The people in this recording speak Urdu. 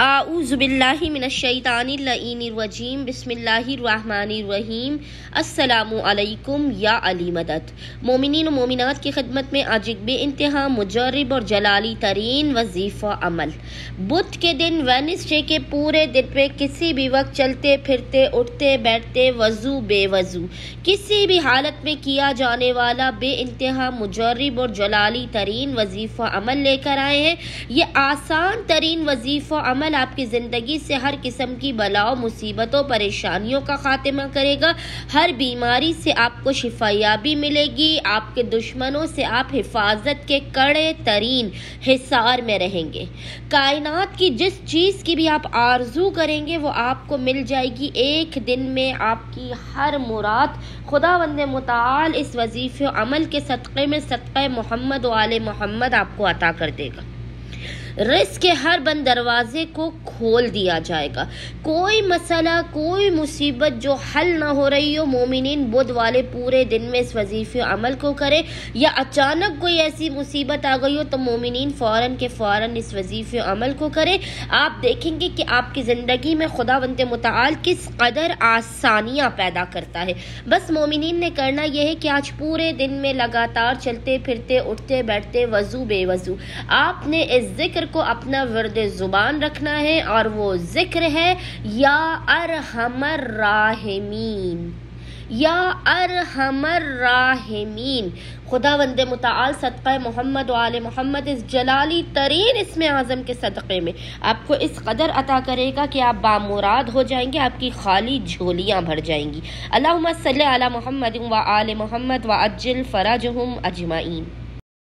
اعوذ باللہ من الشیطان اللعین الرجیم بسم اللہ الرحمن الرحیم السلام علیکم یا علی مدد۔ مومنین و مومنات کی خدمت میں آج ایک بے انتہا مجرب اور جلالی ترین وظیفہ عمل۔ بدھ کے دن وینسڈے کے پورے دن پہ کسی بھی وقت چلتے پھرتے اٹھتے بیٹھتے وضو بے وضو کسی بھی حالت میں کیا جانے والا بے انتہا مجرب اور جلالی ترین وظیفہ عمل لے کر آئے ہیں۔ یہ آسان ترین وظیفہ عمل آپ کی زندگی سے ہر قسم کی بلاؤں مصیبتوں پریشانیوں کا خاتمہ کرے گا۔ ہر بیماری سے آپ کو شفا یابی ملے گی۔ آپ کے دشمنوں سے آپ حفاظت کے کڑے ترین حصار میں رہیں گے۔ کائنات کی جس چیز کی بھی آپ آرزو کریں گے وہ آپ کو مل جائے گی۔ ایک دن میں آپ کی ہر مراد خداوند متعال اس وظیفے عمل کے صدقے میں صدقہ محمد و آل محمد آپ کو عطا کر دے گا۔ رزق کے ہر بند دروازے کو کھول دیا جائے گا۔ کوئی مسئلہ کوئی مصیبت جو حل نہ ہو رہی ہو، مومنین بدھ والے پورے دن میں اس وظیفے عمل کو کرے، یا اچانک کوئی ایسی مصیبت آ گئی ہو تو مومنین فوراً کے فوراً اس وظیفے عمل کو کرے۔ آپ دیکھیں گے کہ آپ کی زندگی میں خداوند متعال کس قدر آسانیاں پیدا کرتا ہے۔ بس مومنین نے کرنا یہ ہے کہ آج پورے دن میں لگاتار چلتے پھرتے اٹھتے بیٹھتے وضو بے وضو آپ نے اس ذکر کو اپنا ورد زبان رکھنا ہے، اور وہ ذکر ہے یا ارحم الراحمین، یا ارحم الراحمین۔ خداوند متعال صدقہ محمد و آل محمد اس جلالی ترین اسم اعظم کے صدقے میں آپ کو اس قدر عطا کرے گا کہ آپ بامراد ہو جائیں گے، آپ کی خالی جھولیاں بھر جائیں گی۔ اللہم صلی علی محمد و آل محمد و عجل فرجہم اجمعین۔